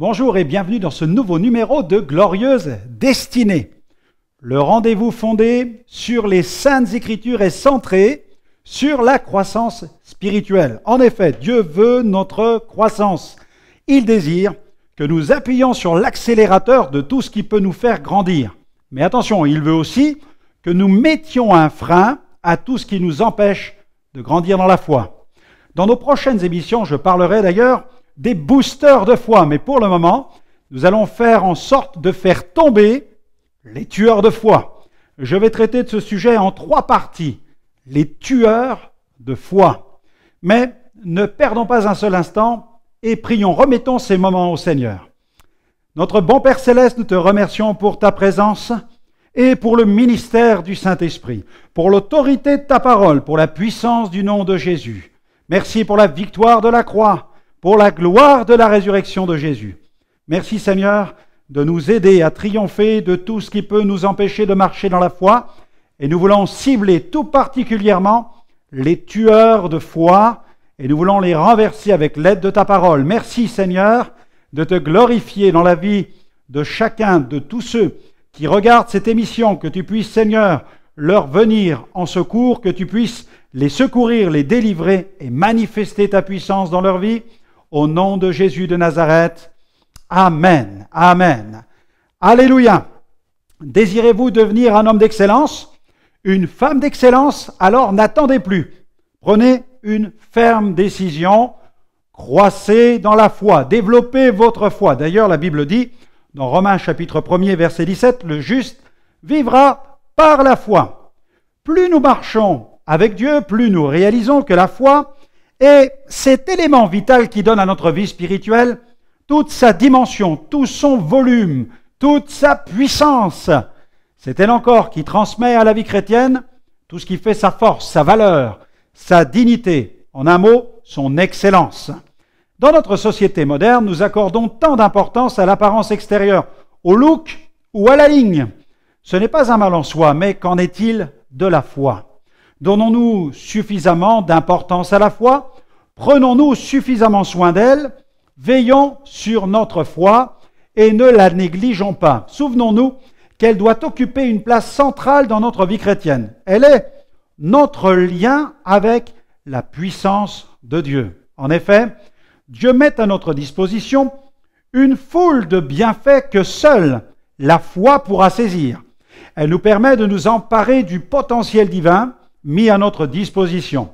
Bonjour et bienvenue dans ce nouveau numéro de Glorieuse Destinée. Le rendez-vous fondé sur les Saintes Écritures est centré sur la croissance spirituelle. En effet, Dieu veut notre croissance. Il désire que nous appuyions sur l'accélérateur de tout ce qui peut nous faire grandir. Mais attention, il veut aussi que nous mettions un frein à tout ce qui nous empêche de grandir dans la foi. Dans nos prochaines émissions, je parlerai d'ailleurs des boosters de foi, mais pour le moment, nous allons faire en sorte de faire tomber les tueurs de foi. Je vais traiter de ce sujet en 3 parties, les tueurs de foi. Mais ne perdons pas un seul instant et prions, remettons ces moments au Seigneur. Notre bon Père Céleste, nous te remercions pour ta présence et pour le ministère du Saint-Esprit, pour l'autorité de ta parole, pour la puissance du nom de Jésus. Merci pour la victoire de la croix, pour la gloire de la résurrection de Jésus. Merci Seigneur de nous aider à triompher de tout ce qui peut nous empêcher de marcher dans la foi. Et nous voulons cibler tout particulièrement les tueurs de foi et nous voulons les renverser avec l'aide de ta parole. Merci Seigneur de te glorifier dans la vie de chacun, de tous ceux qui regardent cette émission, que tu puisses Seigneur leur venir en secours, que tu puisses les secourir, les délivrer et manifester ta puissance dans leur vie. Au nom de Jésus de Nazareth. Amen. Amen. Alléluia. Désirez-vous devenir un homme d'excellence, une femme d'excellence? Alors n'attendez plus. Prenez une ferme décision. Croissez dans la foi. Développez votre foi. D'ailleurs, la Bible dit, dans Romains chapitre 1er, verset 17, le juste vivra par la foi. Plus nous marchons avec Dieu, plus nous réalisons que la foi est cet élément vital qui donne à notre vie spirituelle toute sa dimension, tout son volume, toute sa puissance. C'est elle encore qui transmet à la vie chrétienne tout ce qui fait sa force, sa valeur, sa dignité, en un mot, son excellence. Dans notre société moderne, nous accordons tant d'importance à l'apparence extérieure, au look ou à la ligne. Ce n'est pas un mal en soi, mais qu'en est-il de la foi ? Donnons-nous suffisamment d'importance à la foi? Prenons-nous suffisamment soin d'elle? Veillons sur notre foi et ne la négligeons pas. Souvenons-nous qu'elle doit occuper une place centrale dans notre vie chrétienne. Elle est notre lien avec la puissance de Dieu. En effet, Dieu met à notre disposition une foule de bienfaits que seule la foi pourra saisir. Elle nous permet de nous emparer du potentiel divin mis à notre disposition.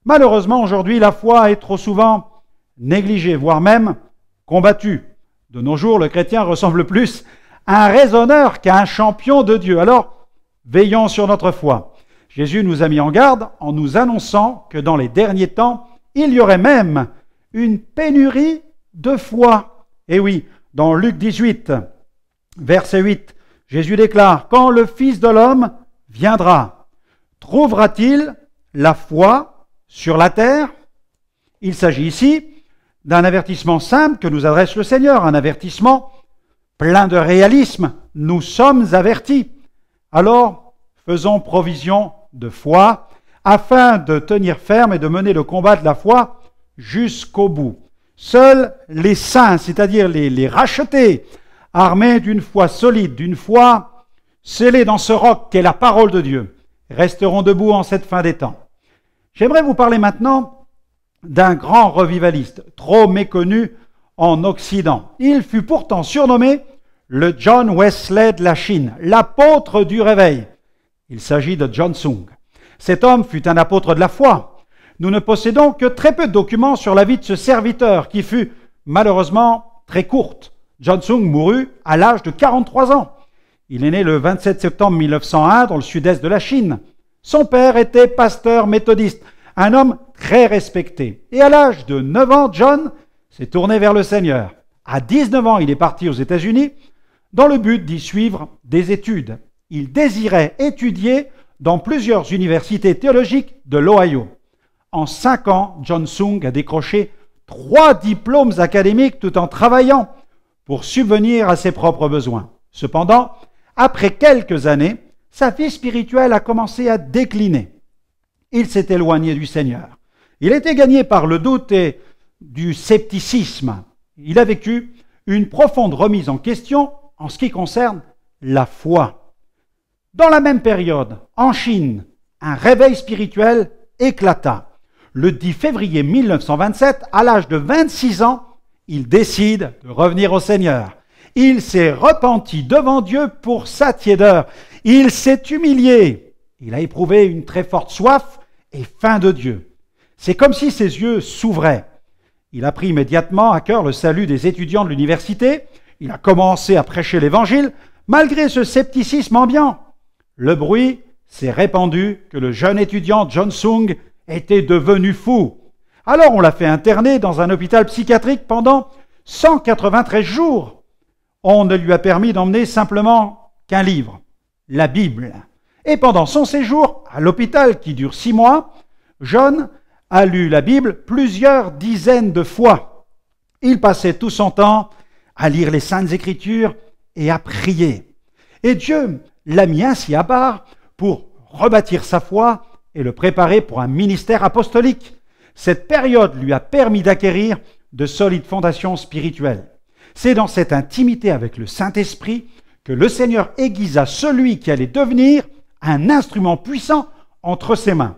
Malheureusement, aujourd'hui, la foi est trop souvent négligée, voire même combattue. De nos jours, le chrétien ressemble plus à un raisonneur qu'à un champion de Dieu. Alors, veillons sur notre foi. Jésus nous a mis en garde en nous annonçant que dans les derniers temps, il y aurait même une pénurie de foi. Et oui, dans Luc 18, verset 8, Jésus déclare « Quand le Fils de l'homme viendra, trouvera-t-il la foi sur la terre ?» Il s'agit ici d'un avertissement simple que nous adresse le Seigneur, un avertissement plein de réalisme. Nous sommes avertis. Alors, faisons provision de foi afin de tenir ferme et de mener le combat de la foi jusqu'au bout. Seuls les saints, c'est-à-dire les rachetés, armés d'une foi solide, d'une foi scellée dans ce roc qu'est la parole de Dieu, resteront debout en cette fin des temps. J'aimerais vous parler maintenant d'un grand revivaliste, trop méconnu en Occident. Il fut pourtant surnommé le John Wesley de la Chine, l'apôtre du réveil. Il s'agit de John Sung. Cet homme fut un apôtre de la foi. Nous ne possédons que très peu de documents sur la vie de ce serviteur qui fut malheureusement très courte. John Sung mourut à l'âge de 43 ans. Il est né le 27 septembre 1901 dans le sud-est de la Chine. Son père était pasteur méthodiste, un homme très respecté. Et à l'âge de 9 ans, John s'est tourné vers le Seigneur. À 19 ans, il est parti aux États-Unis dans le but d'y suivre des études. Il désirait étudier dans plusieurs universités théologiques de l'Ohio. En 5 ans, John Sung a décroché 3 diplômes académiques tout en travaillant pour subvenir à ses propres besoins. Cependant, après quelques années, sa vie spirituelle a commencé à décliner. Il s'est éloigné du Seigneur. Il était gagné par le doute et du scepticisme. Il a vécu une profonde remise en question en ce qui concerne la foi. Dans la même période, en Chine, un réveil spirituel éclata. Le 10 février 1927, à l'âge de 26 ans, il décide de revenir au Seigneur. Il s'est repenti devant Dieu pour sa tiédeur. Il s'est humilié. Il a éprouvé une très forte soif et faim de Dieu. C'est comme si ses yeux s'ouvraient. Il a pris immédiatement à cœur le salut des étudiants de l'université. Il a commencé à prêcher l'Évangile, malgré ce scepticisme ambiant. Le bruit s'est répandu que le jeune étudiant John Sung était devenu fou. Alors on l'a fait interner dans un hôpital psychiatrique pendant 193 jours. On ne lui a permis d'emmener simplement qu'un livre, la Bible. Et pendant son séjour à l'hôpital, qui dure 6 mois, John a lu la Bible plusieurs dizaines de fois. Il passait tout son temps à lire les Saintes Écritures et à prier. Et Dieu l'a mis ainsi à part pour rebâtir sa foi et le préparer pour un ministère apostolique. Cette période lui a permis d'acquérir de solides fondations spirituelles. C'est dans cette intimité avec le Saint-Esprit que le Seigneur aiguisa celui qui allait devenir un instrument puissant entre ses mains.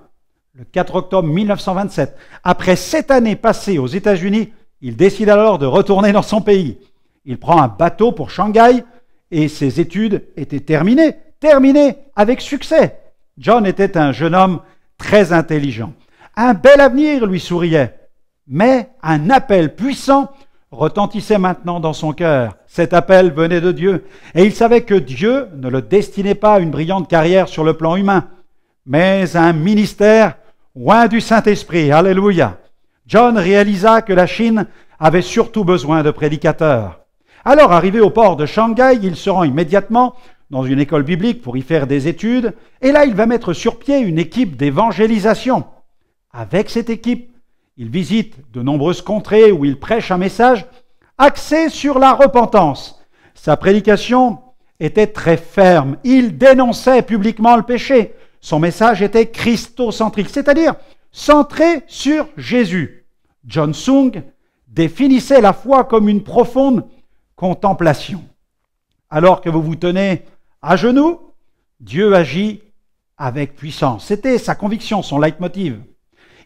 Le 4 octobre 1927, après 7 années passées aux États-Unis, il décide alors de retourner dans son pays. Il prend un bateau pour Shanghai et ses études étaient terminées avec succès. John était un jeune homme très intelligent. Un bel avenir lui souriait, mais un appel puissant retentissait maintenant dans son cœur. Cet appel venait de Dieu, et il savait que Dieu ne le destinait pas à une brillante carrière sur le plan humain, mais à un ministère loin du Saint-Esprit. Alléluia! John réalisa que la Chine avait surtout besoin de prédicateurs. Alors, arrivé au port de Shanghai, il se rend immédiatement dans une école biblique pour y faire des études, et là, il va mettre sur pied une équipe d'évangélisation. Avec cette équipe, il visite de nombreuses contrées où il prêche un message axé sur la repentance. Sa prédication était très ferme. Il dénonçait publiquement le péché. Son message était christocentrique, c'est-à-dire centré sur Jésus. John Sung définissait la foi comme une profonde contemplation. Alors que vous vous tenez à genoux, Dieu agit avec puissance. C'était sa conviction, son leitmotiv.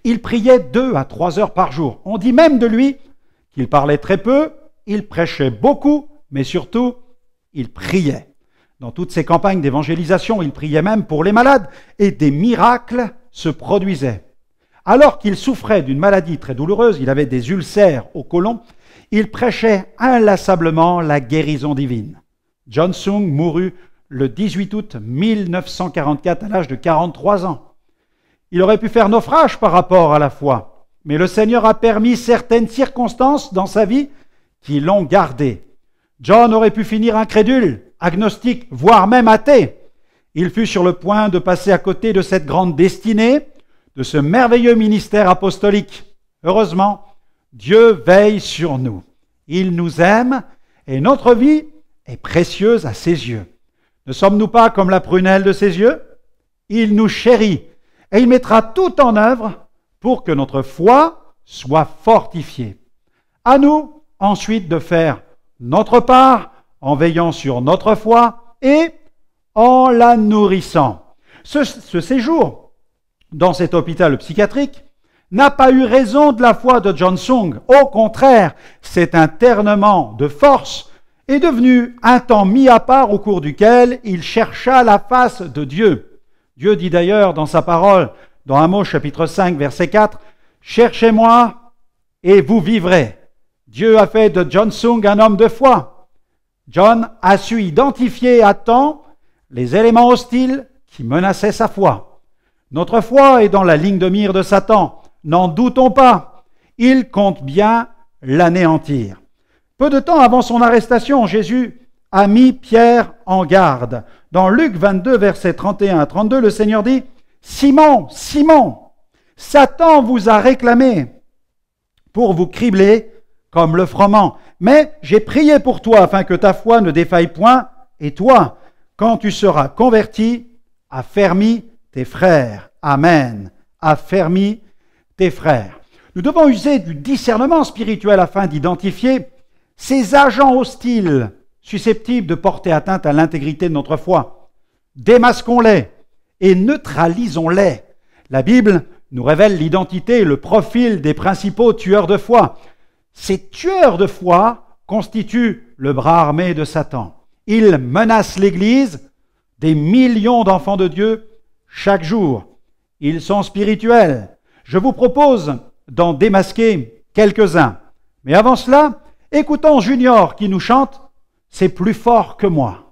Il priait 2 à 3 heures par jour. On dit même de lui qu'il parlait très peu, il prêchait beaucoup, mais surtout, il priait. Dans toutes ses campagnes d'évangélisation, il priait même pour les malades, et des miracles se produisaient. Alors qu'il souffrait d'une maladie très douloureuse, il avait des ulcères au côlon, il prêchait inlassablement la guérison divine. John Sung mourut le 18 août 1944 à l'âge de 43 ans. Il aurait pu faire naufrage par rapport à la foi, mais le Seigneur a permis certaines circonstances dans sa vie qui l'ont gardé. John aurait pu finir incrédule, agnostique, voire même athée. Il fut sur le point de passer à côté de cette grande destinée, de ce merveilleux ministère apostolique. Heureusement, Dieu veille sur nous. Il nous aime et notre vie est précieuse à ses yeux. Ne sommes-nous pas comme la prunelle de ses yeux? Il nous chérit et il mettra tout en œuvre pour que notre foi soit fortifiée. À nous ensuite de faire notre part en veillant sur notre foi et en la nourrissant. Ce séjour dans cet hôpital psychiatrique n'a pas eu raison de la foi de John Sung. Au contraire, cet internement de force est devenu un temps mis à part au cours duquel il chercha la face de Dieu. Dieu dit d'ailleurs dans sa parole, dans Amos chapitre 5, verset 4, « Cherchez-moi et vous vivrez ». Dieu a fait de John Sung un homme de foi. John a su identifier à temps les éléments hostiles qui menaçaient sa foi. Notre foi est dans la ligne de mire de Satan. N'en doutons pas, il compte bien l'anéantir. Peu de temps avant son arrestation, Jésus a mis Pierre en garde. Dans Luc 22, versets 31 à 32, le Seigneur dit « Simon, Simon, Satan vous a réclamé pour vous cribler comme le froment. Mais j'ai prié pour toi afin que ta foi ne défaille point, et toi, quand tu seras converti, affermis tes frères. » Amen. Affermis tes frères. Nous devons user du discernement spirituel afin d'identifier ces agents hostiles susceptibles de porter atteinte à l'intégrité de notre foi. Démasquons-les et neutralisons-les. La Bible nous révèle l'identité et le profil des principaux tueurs de foi. Ces tueurs de foi constituent le bras armé de Satan. Ils menacent l'Église, des millions d'enfants de Dieu, chaque jour. Ils sont spirituels. Je vous propose d'en démasquer quelques-uns. Mais avant cela, écoutons Junior qui nous chante « C'est plus fort que moi ».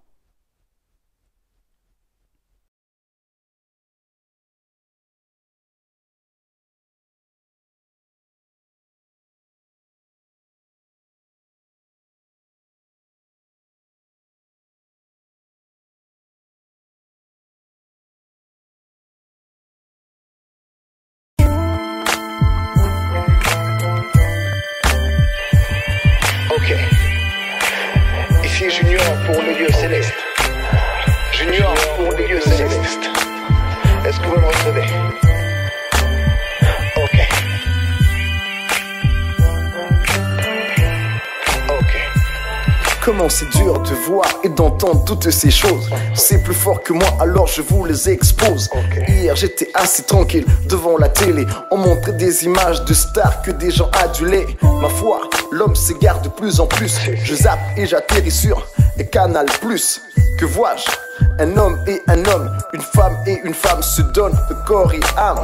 Ici Junior pour le lieu céleste. Junior pour le lieu céleste. Est-ce que vous me recevez? Ok. Comment c'est dur de voir et d'entendre toutes ces choses. C'est plus fort que moi, alors je vous les expose. Hier j'étais assis tranquille devant la télé. On montrait des images de stars que des gens adulés. Ma foi, l'homme s'égare de plus en plus. Je zappe et j'atterris sur Canal+. Que vois-je? Un homme et un homme, une femme et une femme se donnent corps et âme.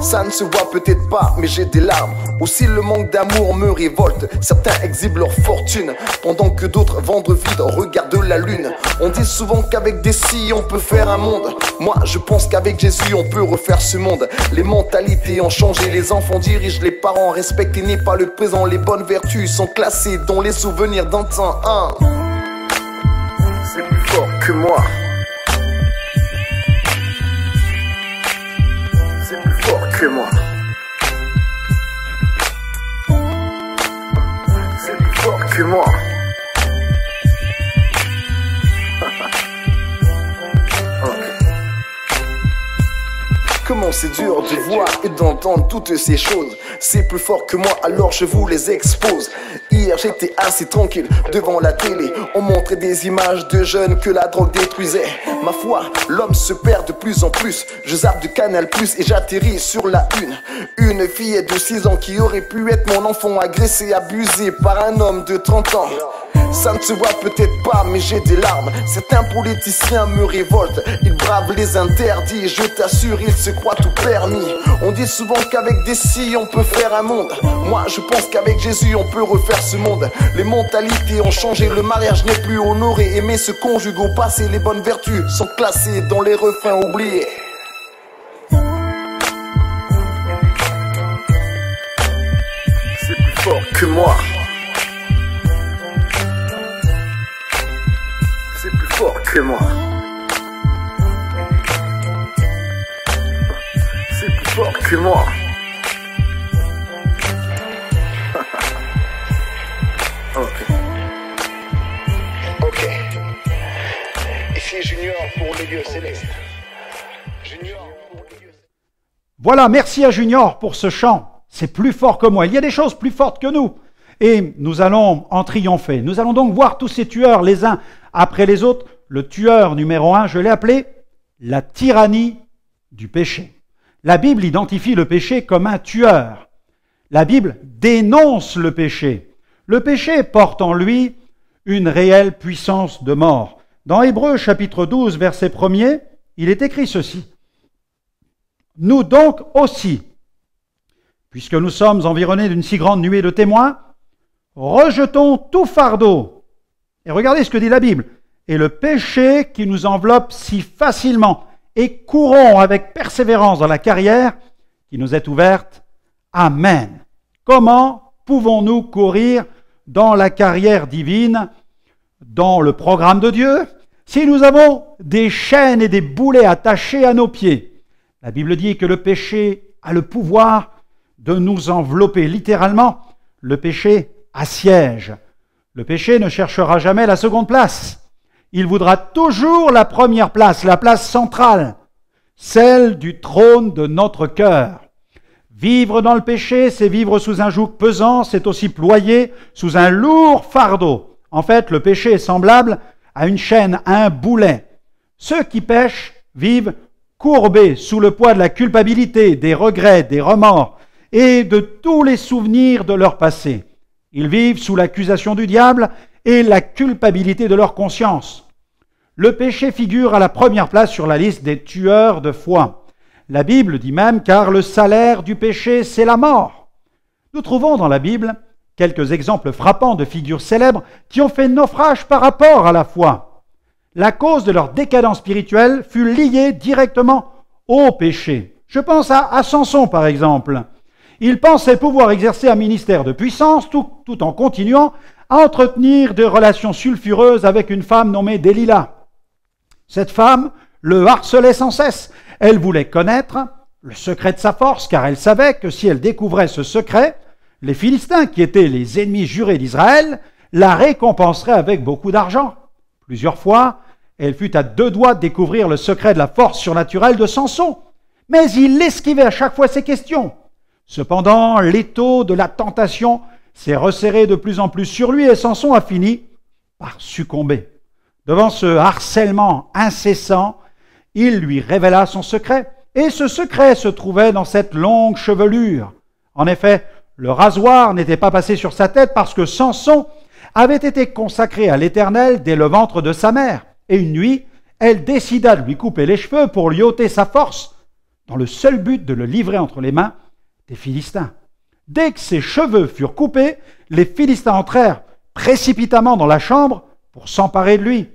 Ça ne se voit peut-être pas, mais j'ai des larmes. Aussi le manque d'amour me révolte. Certains exhibent leur fortune, pendant que d'autres ventre vide regardent la lune. On dit souvent qu'avec des scies on peut faire un monde. Moi je pense qu'avec Jésus on peut refaire ce monde. Les mentalités ont changé, les enfants dirigent les parents. Respectent et n'est pas le présent, les bonnes vertus sont classées dans les souvenirs d'antan. C'est plus fort que moi. C'est plus fort que moi. C'est plus fort que moi. Comment c'est dur de voir et d'entendre toutes ces choses. C'est plus fort que moi, alors je vous les expose. Hier j'étais assis tranquille devant la télé. On montrait des images de jeunes que la drogue détruisait. Ma foi, l'homme se perd de plus en plus. Je zappe de Canal+ et j'atterris sur la une. Une fille de 6 ans qui aurait pu être mon enfant, agressée, abusée par un homme de 30 ans. Ça ne se voit peut-être pas, mais j'ai des larmes. Certains politiciens me révoltent. Ils bravent les interdits, je t'assure, ils se croient tout permis. On dit souvent qu'avec des scies on peut faire un monde. Moi je pense qu'avec Jésus on peut refaire ce monde. Les mentalités ont changé, le mariage n'est plus honoré. Aimer se conjugue au passé, les bonnes vertus sont classées dans les refrains oubliés. C'est plus fort que moi. C'est plus fort que moi. C'est plus fort que moi. Ok. Ici Junior pour le lieu céleste. Junior pour le lieu céleste. Voilà, merci à Junior pour ce chant. C'est plus fort que moi. Il y a des choses plus fortes que nous. Et nous allons en triompher. Nous allons donc voir tous ces tueurs les uns après les autres. Le tueur numéro 1, je l'ai appelé la tyrannie du péché. La Bible identifie le péché comme un tueur. La Bible dénonce le péché. Le péché porte en lui une réelle puissance de mort. Dans Hébreux chapitre 12, verset 1er, il est écrit ceci. Nous donc aussi, puisque nous sommes environnés d'une si grande nuée de témoins, rejetons tout fardeau. Et regardez ce que dit la Bible. Et le péché qui nous enveloppe si facilement, et courons avec persévérance dans la carrière qui nous est ouverte. Amen. Comment pouvons-nous courir dans la carrière divine, dans le programme de Dieu, si nous avons des chaînes et des boulets attachés à nos pieds? La Bible dit que le péché a le pouvoir de nous envelopper. Littéralement, le péché assiège. Le péché ne cherchera jamais la seconde place. Il voudra toujours la première place, la place centrale, celle du trône de notre cœur. Vivre dans le péché, c'est vivre sous un joug pesant, c'est aussi ployer sous un lourd fardeau. En fait, le péché est semblable à une chaîne, à un boulet. Ceux qui pêchent vivent courbés sous le poids de la culpabilité, des regrets, des remords et de tous les souvenirs de leur passé. Ils vivent sous l'accusation du diable et la culpabilité de leur conscience. Le péché figure à la première place sur la liste des tueurs de foi. La Bible dit même « car le salaire du péché, c'est la mort ». Nous trouvons dans la Bible quelques exemples frappants de figures célèbres qui ont fait naufrage par rapport à la foi. La cause de leur décadence spirituelle fut liée directement au péché. Je pense à Samson par exemple. Il pensait pouvoir exercer un ministère de puissance tout en continuant à entretenir des relations sulfureuses avec une femme nommée Delilah. Cette femme le harcelait sans cesse. Elle voulait connaître le secret de sa force, car elle savait que si elle découvrait ce secret, les Philistins, qui étaient les ennemis jurés d'Israël, la récompenseraient avec beaucoup d'argent. Plusieurs fois, elle fut à deux doigts de découvrir le secret de la force surnaturelle de Samson, mais il esquivait à chaque fois ces questions. Cependant, l'étau de la tentation s'est resserré de plus en plus sur lui et Samson a fini par succomber. Devant ce harcèlement incessant, il lui révéla son secret, et ce secret se trouvait dans cette longue chevelure. En effet, le rasoir n'était pas passé sur sa tête parce que Samson avait été consacré à l'Éternel dès le ventre de sa mère. Et une nuit, elle décida de lui couper les cheveux pour lui ôter sa force, dans le seul but de le livrer entre les mains des Philistins. Dès que ses cheveux furent coupés, les Philistins entrèrent précipitamment dans la chambre pour s'emparer de lui.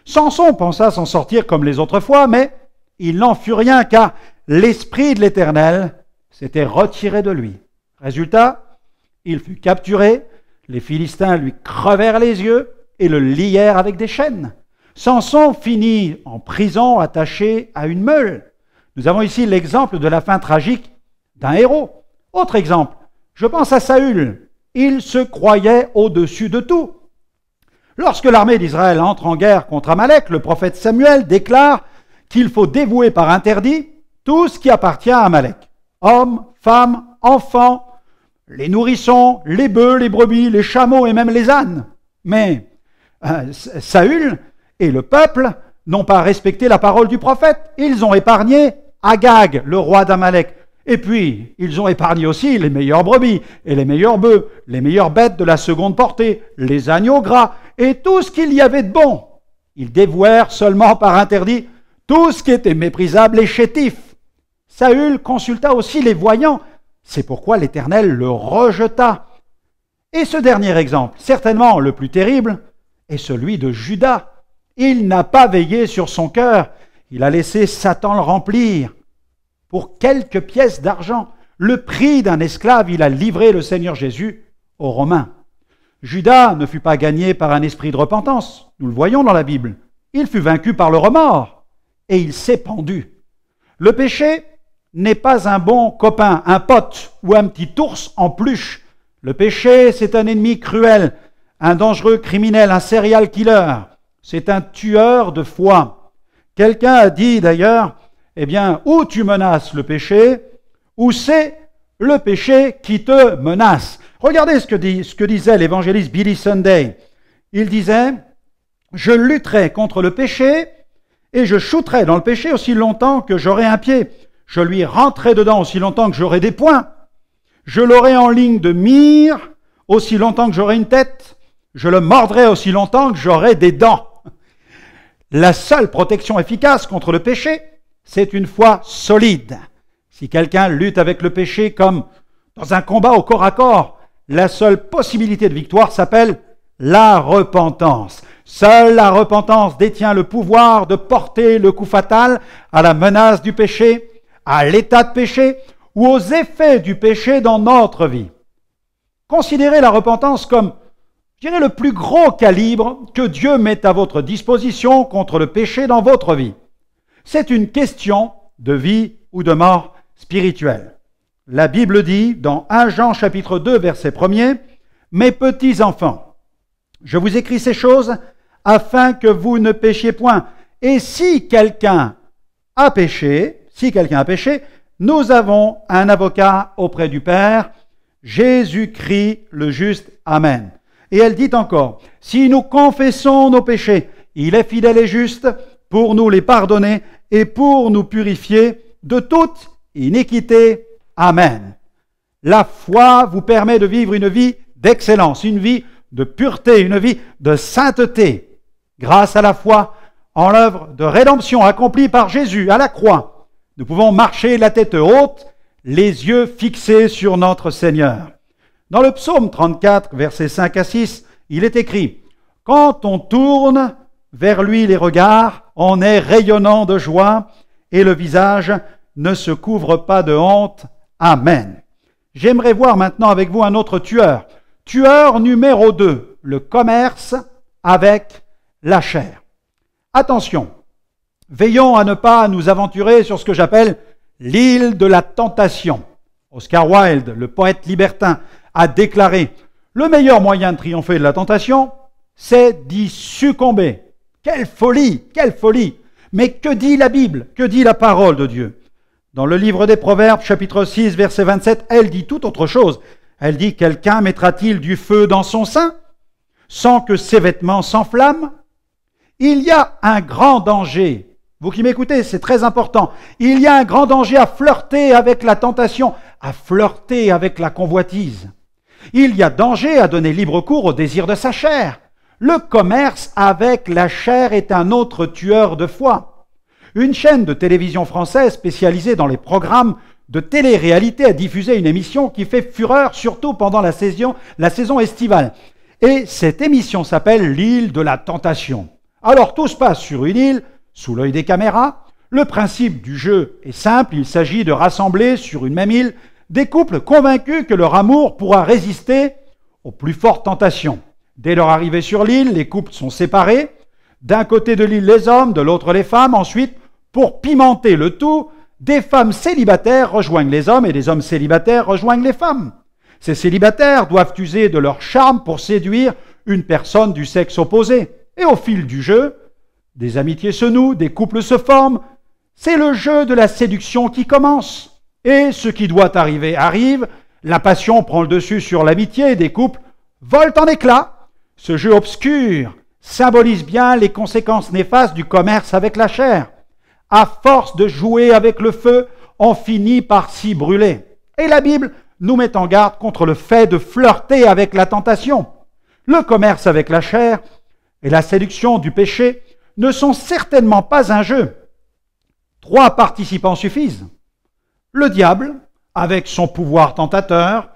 Samson pensa s'en sortir comme les autres fois, mais il n'en fut rien car l'Esprit de l'Éternel s'était retiré de lui. Résultat, il fut capturé, les Philistins lui crevèrent les yeux et le lièrent avec des chaînes. Samson finit en prison attaché à une meule. Nous avons ici l'exemple de la fin tragique d'un héros. Autre exemple, je pense à Saül. Il se croyait au-dessus de tout. Lorsque l'armée d'Israël entre en guerre contre Amalek, le prophète Samuel déclare qu'il faut dévouer par interdit tout ce qui appartient à Amalek. Hommes, femmes, enfants, les nourrissons, les bœufs, les brebis, les chameaux et même les ânes. Mais Saül et le peuple n'ont pas respecté la parole du prophète. Ils ont épargné Agag, le roi d'Amalek. Et puis, ils ont épargné aussi les meilleures brebis et les meilleurs bœufs, les meilleures bêtes de la seconde portée, les agneaux gras et tout ce qu'il y avait de bon. Ils dévouèrent seulement par interdit tout ce qui était méprisable et chétif. Saül consulta aussi les voyants. C'est pourquoi l'Éternel le rejeta. Et ce dernier exemple, certainement le plus terrible, est celui de Judas. Il n'a pas veillé sur son cœur. Il a laissé Satan le remplir. Pour quelques pièces d'argent, le prix d'un esclave, il a livré le Seigneur Jésus aux Romains. Judas ne fut pas gagné par un esprit de repentance. Nous le voyons dans la Bible. Il fut vaincu par le remords et il s'est pendu. Le péché n'est pas un bon copain, un pote ou un petit ours en peluche. Le péché, c'est un ennemi cruel, un dangereux criminel, un serial killer. C'est un tueur de foi. Quelqu'un a dit d'ailleurs, eh bien, ou tu menaces le péché, ou c'est le péché qui te menace. Regardez ce que disait l'évangéliste Billy Sunday. Il disait, je lutterai contre le péché et je shooterai dans le péché aussi longtemps que j'aurai un pied. Je lui rentrerai dedans aussi longtemps que j'aurai des poings. Je l'aurai en ligne de mire aussi longtemps que j'aurai une tête. Je le mordrai aussi longtemps que j'aurai des dents. La seule protection efficace contre le péché, c'est une foi solide. Si quelqu'un lutte avec le péché comme dans un combat au corps à corps, la seule possibilité de victoire s'appelle la repentance. Seule la repentance détient le pouvoir de porter le coup fatal à la menace du péché, à l'état de péché ou aux effets du péché dans notre vie. Considérez la repentance comme, je dirais, le plus gros calibre que Dieu met à votre disposition contre le péché dans votre vie. C'est une question de vie ou de mort spirituelle. La Bible dit dans 1 Jean chapitre 2 verset 1er, « Mes petits enfants, je vous écris ces choses afin que vous ne péchiez point. Et si quelqu'un a péché, nous avons un avocat auprès du Père, Jésus-Christ le juste. Amen. Et elle dit encore, si nous confessons nos péchés, il est fidèle et juste pour nous les pardonner et pour nous purifier de toute iniquité. Amen. La foi vous permet de vivre une vie d'excellence, une vie de pureté, une vie de sainteté. Grâce à la foi en l'œuvre de rédemption accomplie par Jésus à la croix, nous pouvons marcher la tête haute, les yeux fixés sur notre Seigneur. Dans le psaume 34, versets 5 à 6, il est écrit « Quand on tourne vers lui les regards, on est rayonnant de joie et le visage ne se couvre pas de honte. Amen. » J'aimerais voir maintenant avec vous un autre tueur. Tueur numéro 2, le commerce avec la chair. Attention, veillons à ne pas nous aventurer sur ce que j'appelle l'île de la tentation. Oscar Wilde, le poète libertin, a déclaré « Le meilleur moyen de triompher de la tentation, c'est d'y succomber. » Quelle folie, quelle folie! Mais que dit la Bible? Que dit la parole de Dieu? Dans le livre des Proverbes, chapitre 6, verset 27, elle dit tout autre chose. Elle dit « Quelqu'un mettra-t-il du feu dans son sein sans que ses vêtements s'enflamment ?» Il y a un grand danger. Vous qui m'écoutez, c'est très important. Il y a un grand danger à flirter avec la tentation, à flirter avec la convoitise. Il y a danger à donner libre cours au désir de sa chair. Le commerce avec la chair est un autre tueur de foi. Une chaîne de télévision française spécialisée dans les programmes de télé-réalité a diffusé une émission qui fait fureur, surtout pendant la saison estivale. Et cette émission s'appelle l'île de la tentation. Alors tout se passe sur une île, sous l'œil des caméras. Le principe du jeu est simple, il s'agit de rassembler sur une même île des couples convaincus que leur amour pourra résister aux plus fortes tentations. Dès leur arrivée sur l'île, les couples sont séparés. D'un côté de l'île, les hommes, de l'autre, les femmes. Ensuite, pour pimenter le tout, des femmes célibataires rejoignent les hommes et des hommes célibataires rejoignent les femmes. Ces célibataires doivent user de leur charme pour séduire une personne du sexe opposé. Et au fil du jeu, des amitiés se nouent, des couples se forment. C'est le jeu de la séduction qui commence. Et ce qui doit arriver arrive. La passion prend le dessus sur l'amitié et des couples volent en éclats. Ce jeu obscur symbolise bien les conséquences néfastes du commerce avec la chair. À force de jouer avec le feu, on finit par s'y brûler. Et la Bible nous met en garde contre le fait de flirter avec la tentation. Le commerce avec la chair et la séduction du péché ne sont certainement pas un jeu. 3 participants suffisent. Le diable, avec son pouvoir tentateur,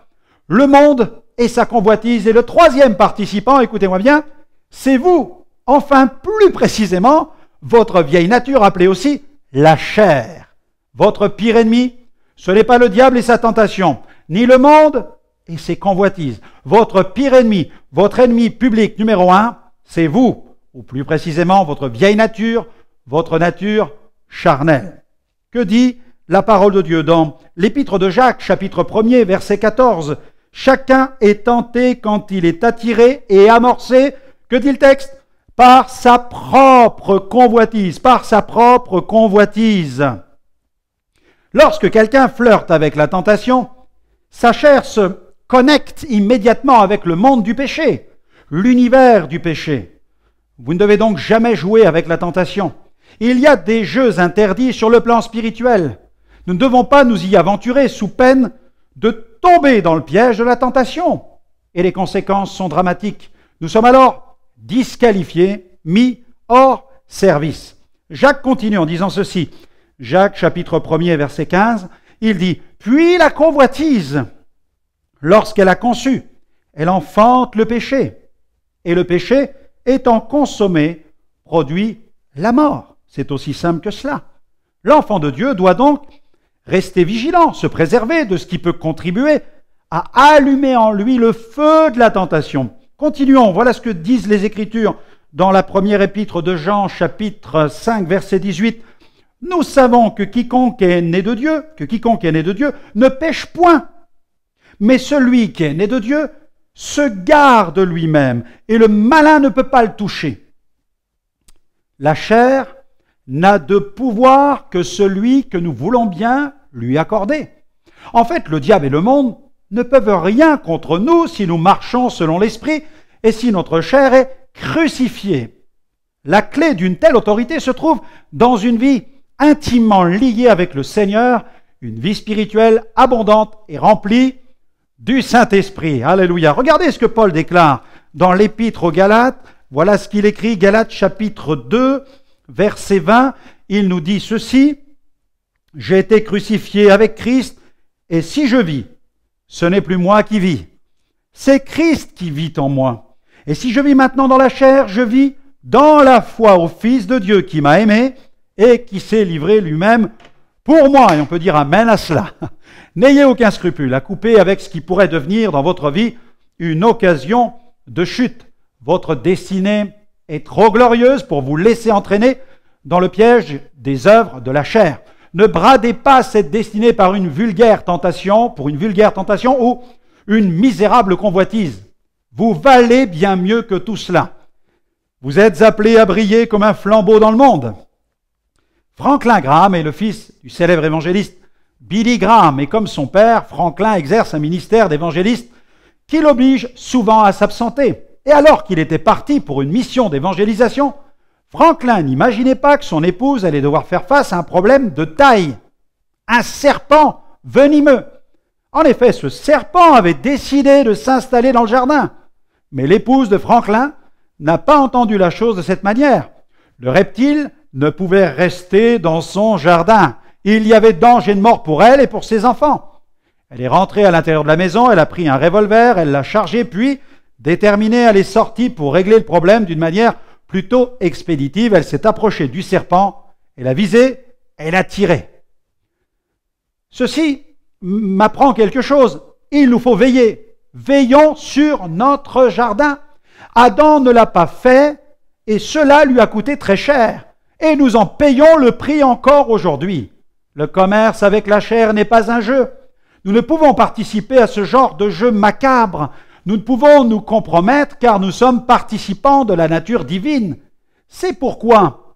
le monde et sa convoitise. Et le 3e participant, écoutez-moi bien, c'est vous. Enfin, plus précisément, votre vieille nature, appelée aussi la chair. Votre pire ennemi, ce n'est pas le diable et sa tentation, ni le monde et ses convoitises. Votre pire ennemi, votre ennemi public numéro 1, c'est vous, ou plus précisément votre vieille nature, votre nature charnelle. Que dit la parole de Dieu dans l'épître de Jacques, chapitre 1er, verset 14? Chacun est tenté quand il est attiré et amorcé, que dit le texte? Par sa propre convoitise, par sa propre convoitise. Lorsque quelqu'un flirte avec la tentation, sa chair se connecte immédiatement avec le monde du péché, l'univers du péché. Vous ne devez donc jamais jouer avec la tentation. Il y a des jeux interdits sur le plan spirituel. Nous ne devons pas nous y aventurer sous peine de tomber dans le piège de la tentation. Et les conséquences sont dramatiques. Nous sommes alors disqualifiés, mis hors service. Jacques continue en disant ceci. Jacques, chapitre 1er, verset 15, il dit « Puis la convoitise, lorsqu'elle a conçu, elle enfante le péché. Et le péché, étant consommé, produit la mort. » C'est aussi simple que cela. L'enfant de Dieu doit donc rester vigilant, se préserver de ce qui peut contribuer à allumer en lui le feu de la tentation. Continuons, voilà ce que disent les Écritures dans la première épître de Jean, chapitre 5, verset 18. « Nous savons que quiconque est né de Dieu, ne pêche point. Mais celui qui est né de Dieu se garde lui-même, et le malin ne peut pas le toucher. La chair n'a de pouvoir que celui que nous voulons bien lui accorder. En fait, le diable et le monde ne peuvent rien contre nous si nous marchons selon l'Esprit et si notre chair est crucifiée. La clé d'une telle autorité se trouve dans une vie intimement liée avec le Seigneur, une vie spirituelle abondante et remplie du Saint-Esprit. Alléluia. Regardez ce que Paul déclare dans l'Épître aux Galates. Voilà ce qu'il écrit, Galates chapitre 2, verset 20. Il nous dit ceci: « J'ai été crucifié avec Christ, et si je vis, ce n'est plus moi qui vis, c'est Christ qui vit en moi. Et si je vis maintenant dans la chair, je vis dans la foi au Fils de Dieu qui m'a aimé et qui s'est livré lui-même pour moi. » Et on peut dire amen à cela. N'ayez aucun scrupule à couper avec ce qui pourrait devenir dans votre vie une occasion de chute. Votre destinée est trop glorieuse pour vous laisser entraîner dans le piège des œuvres de la chair. Ne bradez pas cette destinée par une vulgaire tentation, ou une misérable convoitise. Vous valez bien mieux que tout cela. Vous êtes appelés à briller comme un flambeau dans le monde. Franklin Graham est le fils du célèbre évangéliste Billy Graham, et comme son père, Franklin exerce un ministère d'évangéliste qui l'oblige souvent à s'absenter. Et alors qu'il était parti pour une mission d'évangélisation, Franklin n'imaginait pas que son épouse allait devoir faire face à un problème de taille, un serpent venimeux. En effet, ce serpent avait décidé de s'installer dans le jardin, mais l'épouse de Franklin n'a pas entendu la chose de cette manière. Le reptile ne pouvait rester dans son jardin. Il y avait danger de mort pour elle et pour ses enfants. Elle est rentrée à l'intérieur de la maison, elle a pris un revolver, elle l'a chargé, puis, déterminée, elle est sortie pour régler le problème d'une manière plutôt expéditive. Elle s'est approchée du serpent, elle a visé, elle a tiré. Ceci m'apprend quelque chose. Il nous faut veiller. Veillons sur notre jardin. Adam ne l'a pas fait et cela lui a coûté très cher. Et nous en payons le prix encore aujourd'hui. Le commerce avec la chair n'est pas un jeu. Nous ne pouvons participer à ce genre de jeu macabre. Nous ne pouvons nous compromettre car nous sommes participants de la nature divine. C'est pourquoi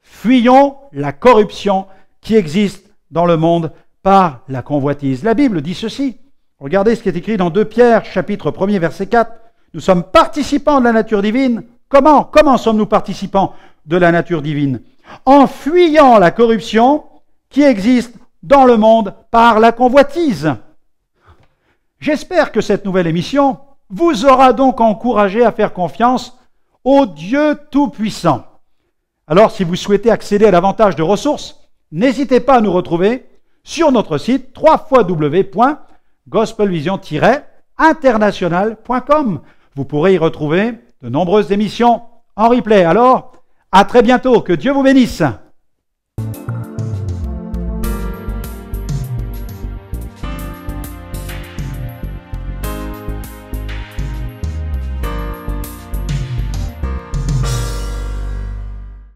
fuyons la corruption qui existe dans le monde par la convoitise. La Bible dit ceci. Regardez ce qui est écrit dans 2 Pierre, chapitre 1er, verset 4. Nous sommes participants de la nature divine. Comment sommes-nous participants de la nature divine? En fuyant la corruption qui existe dans le monde par la convoitise. J'espère que cette nouvelle émission vous aura donc encouragé à faire confiance au Dieu Tout-Puissant. Alors, si vous souhaitez accéder à davantage de ressources, n'hésitez pas à nous retrouver sur notre site www.gospelvision-international.com. Vous pourrez y retrouver de nombreuses émissions en replay. Alors, à très bientôt. Que Dieu vous bénisse.